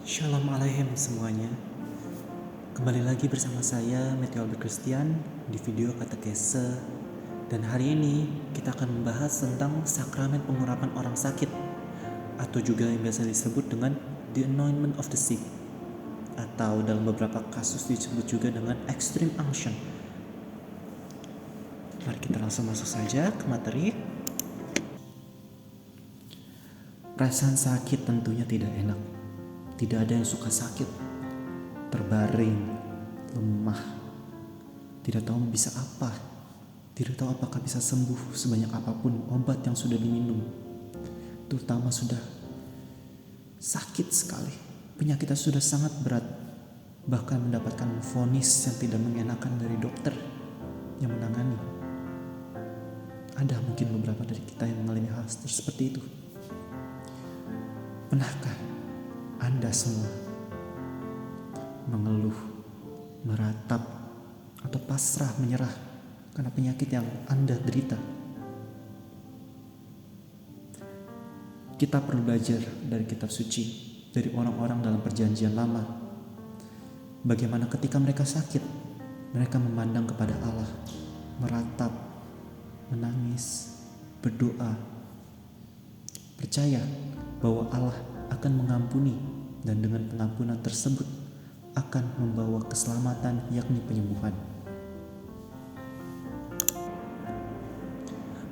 Shalom aleichem semuanya. Kembali lagi bersama saya Matthew Albert Christian di video katekese. Dan hari ini kita akan membahas tentang sakramen pengurapan orang sakit, atau juga yang biasa disebut dengan the anointment of the sick, atau dalam beberapa kasus disebut juga dengan extreme unction. Mari kita langsung masuk saja ke materi. Perasaan sakit tentunya tidak enak. Tidak ada yang suka sakit, terbaring, lemah, tidak tahu bisa apa, tidak tahu apakah bisa sembuh sebanyak apapun obat yang sudah diminum, terutama sudah sakit sekali, penyakitnya sudah sangat berat, bahkan mendapatkan vonis yang tidak mengenakan dari dokter yang menangani. Ada mungkin beberapa dari kita yang mengalami hal seperti itu. Pernahkah Anda semua mengeluh, meratap, atau pasrah menyerah karena penyakit yang Anda derita? Kita perlu belajar dari kitab suci, dari orang-orang dalam perjanjian lama. Bagaimana ketika mereka sakit, mereka memandang kepada Allah, meratap, menangis, berdoa, percaya bahwa Allah akan mengampuni, dan dengan pengampunan tersebut akan membawa keselamatan, yakni penyembuhan.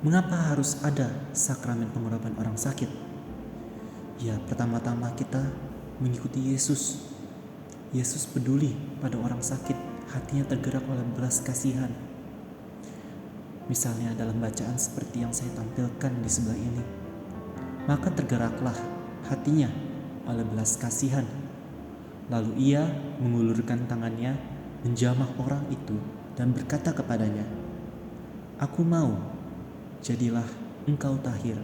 Mengapa harus ada sakramen pengurapan orang sakit? Ya, pertama-tama kita mengikuti Yesus. Yesus peduli pada orang sakit, hatinya tergerak oleh belas kasihan. Misalnya dalam bacaan seperti yang saya tampilkan di sebelah ini. Maka tergeraklah hatinya oleh belas kasihan. Lalu ia mengulurkan tangannya, menjamah orang itu dan berkata kepadanya, "Aku mau, jadilah engkau tahir."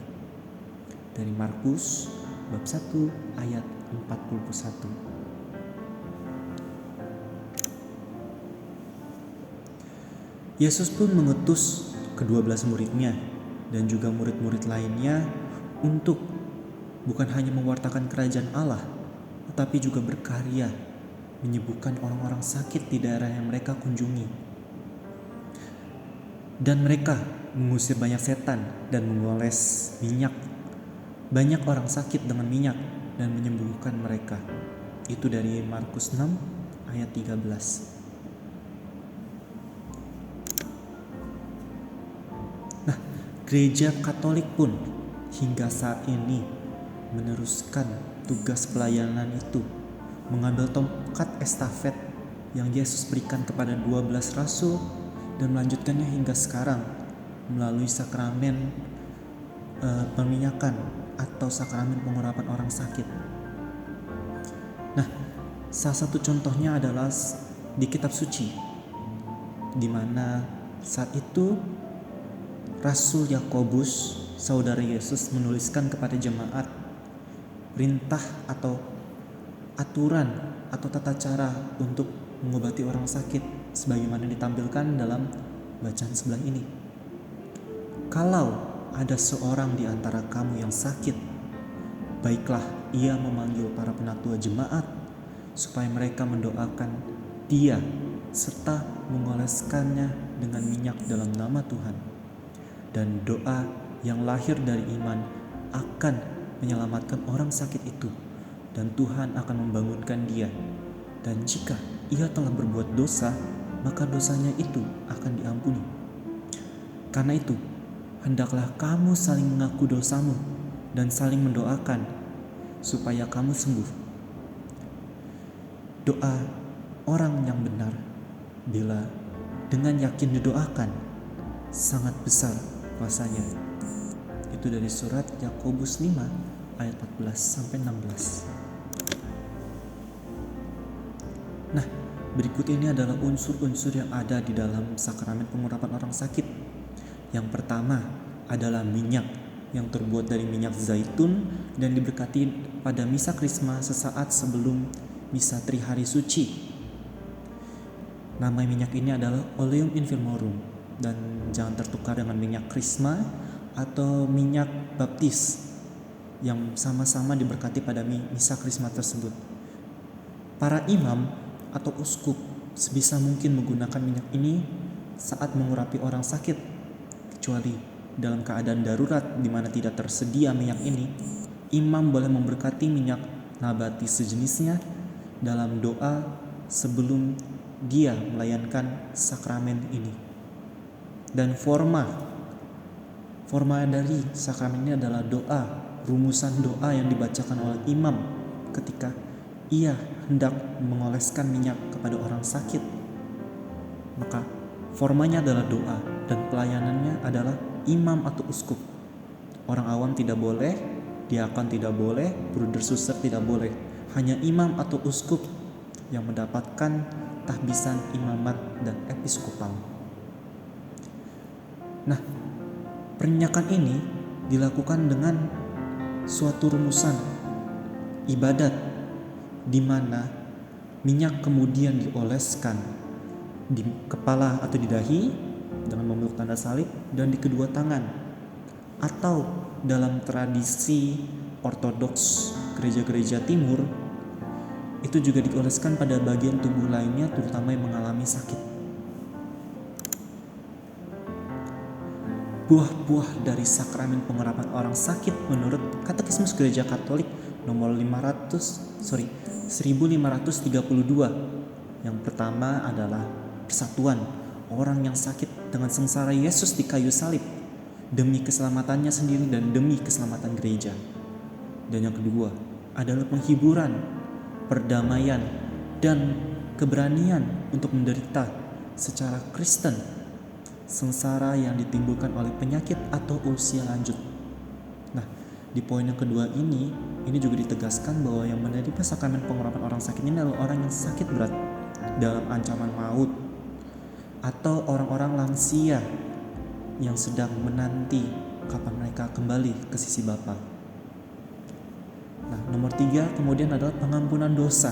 Dari Markus bab 1 ayat 41. Yesus pun mengutus ke-12 muridnya dan juga murid-murid lainnya untuk bukan hanya mewartakan kerajaan Allah, tetapi juga berkarya menyembuhkan orang-orang sakit di daerah yang mereka kunjungi. Dan mereka mengusir banyak setan dan mengoles minyak banyak orang sakit dengan minyak dan menyembuhkan mereka. Itu dari Markus 6 ayat 13. Nah, gereja Katolik pun hingga saat ini meneruskan tugas pelayanan itu, mengambil tongkat estafet yang Yesus berikan kepada 12 rasul dan melanjutkannya hingga sekarang melalui sakramen peminyakan atau sakramen pengurapan orang sakit. Nah, salah satu contohnya adalah di kitab suci, di mana saat itu Rasul Yakobus, saudara Yesus, menuliskan kepada jemaat perintah atau aturan atau tata cara untuk mengobati orang sakit sebagaimana ditampilkan dalam bacaan sebelah ini. Kalau ada seorang di antara kamu yang sakit, baiklah ia memanggil para penatua jemaat supaya mereka mendoakan dia serta mengoleskannya dengan minyak dalam nama Tuhan. Dan doa yang lahir dari iman akan menyelamatkan orang sakit itu, dan Tuhan akan membangunkan dia. Dan jika ia telah berbuat dosa, maka dosanya itu akan diampuni. Karena itu, hendaklah kamu saling mengaku dosamu dan saling mendoakan supaya kamu sembuh. Doa orang yang benar, bila dengan yakin didoakan, sangat besar kuasanya. Itu dari surat Yakobus 5 ayat 14 sampai 16. Nah, berikut ini adalah unsur-unsur yang ada di dalam sakramen pengurapan orang sakit. Yang pertama adalah minyak yang terbuat dari minyak zaitun dan diberkati pada misa Krisma sesaat sebelum misa Trihari Suci. Nama minyak ini adalah Oleum Infirmorum, dan jangan tertukar dengan minyak Krisma atau minyak baptis yang sama-sama diberkati pada misa Krisma tersebut. Para imam atau uskup sebisa mungkin menggunakan minyak ini saat mengurapi orang sakit, kecuali dalam keadaan darurat di mana tidak tersedia minyak ini. Imam boleh memberkati minyak nabati sejenisnya dalam doa sebelum dia melayankan sakramen ini. Dan forma dari sakramen ini adalah doa, rumusan doa yang dibacakan oleh imam ketika ia hendak mengoleskan minyak kepada orang sakit. Maka formanya adalah doa dan pelayanannya adalah imam atau uskup. Orang awam tidak boleh, diakon tidak boleh, bruder suster tidak boleh. Hanya imam atau uskup yang mendapatkan tahbisan imamat dan episkopal. Nah, pernyakan ini dilakukan dengan suatu rumusan ibadat di mana minyak kemudian dioleskan di kepala atau di dahi dengan memeluk tanda salib dan di kedua tangan, atau dalam tradisi ortodoks gereja-gereja timur itu juga dioleskan pada bagian tubuh lainnya, terutama yang mengalami sakit. Buah-buah dari sakramen pengurapan orang sakit menurut Katekismus Gereja Katolik nomor 1532. Yang pertama adalah persatuan orang yang sakit dengan sengsara Yesus di kayu salib demi keselamatannya sendiri dan demi keselamatan gereja. Dan yang kedua adalah penghiburan, perdamaian, dan keberanian untuk menderita secara Kristen sengsara yang ditimbulkan oleh penyakit atau usia lanjut. Nah, di poin yang kedua ini juga ditegaskan bahwa yang menerima sakramen pengurapan orang sakit ini adalah orang yang sakit berat dalam ancaman maut atau orang-orang lansia yang sedang menanti kapan mereka kembali ke sisi Bapa. Nah, nomor 3 kemudian adalah pengampunan dosa.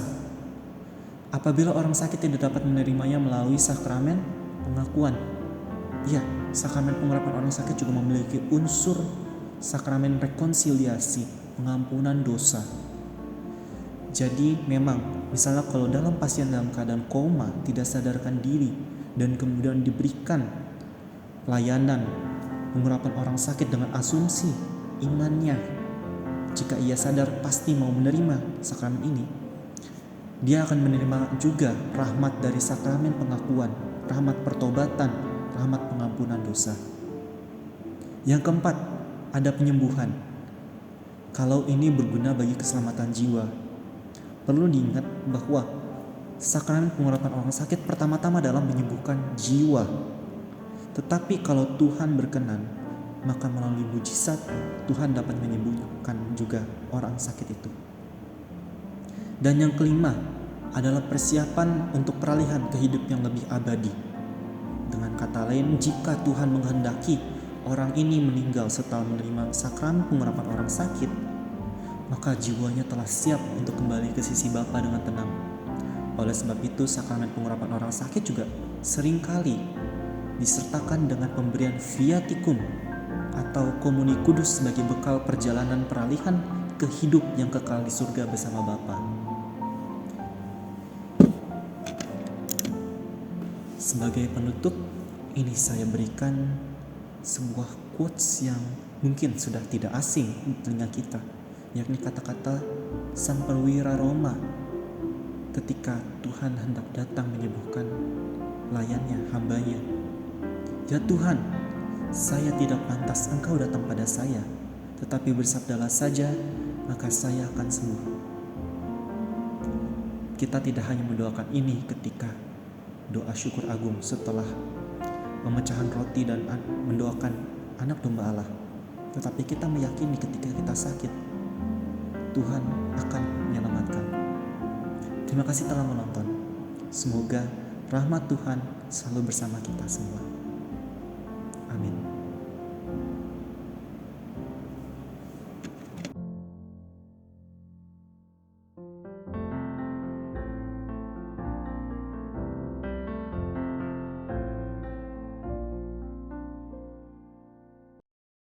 Apabila orang sakit tidak dapat menerimanya melalui sakramen pengakuan. Ya, sakramen pengurapan orang sakit juga memiliki unsur sakramen rekonsiliasi, pengampunan dosa. Jadi memang misalnya kalau dalam pasien dalam keadaan koma tidak sadarkan diri dan kemudian diberikan layanan pengurapan orang sakit dengan asumsi imannya, jika ia sadar pasti mau menerima sakramen ini, dia akan menerima juga rahmat dari sakramen pengakuan, rahmat pertobatan, rahmat pengampunan dosa. Yang keempat, ada penyembuhan. Kalau ini berguna bagi keselamatan jiwa, perlu diingat bahwa sakramen pengurapan orang sakit pertama-tama dalam menyembuhkan jiwa. Tetapi kalau Tuhan berkenan, maka melalui mujizat Tuhan dapat menyembuhkan juga orang sakit itu. Dan yang kelima adalah persiapan untuk peralihan ke hidup yang lebih abadi. Dengan kata lain, jika Tuhan menghendaki orang ini meninggal setelah menerima sakramen pengurapan orang sakit, maka jiwanya telah siap untuk kembali ke sisi Bapa dengan tenang. Oleh sebab itu, sakramen pengurapan orang sakit juga seringkali disertakan dengan pemberian viaticum atau komuni kudus sebagai bekal perjalanan peralihan ke hidup yang kekal di surga bersama Bapa. Sebagai penutup, ini saya berikan sebuah quotes yang mungkin sudah tidak asing di telinga kita, yakni kata-kata sang perwira Roma ketika Tuhan hendak datang menyembuhkan layannya, hambanya. Ya Tuhan, saya tidak pantas Engkau datang pada saya, tetapi bersabdalah saja, maka saya akan sembuh. Kita tidak hanya mendoakan ini ketika doa syukur agung setelah pemecahan roti dan mendoakan anak domba Allah, tetapi kita meyakini ketika kita sakit, Tuhan akan menyelamatkan. Terima kasih telah menonton. Semoga rahmat Tuhan selalu bersama kita semua.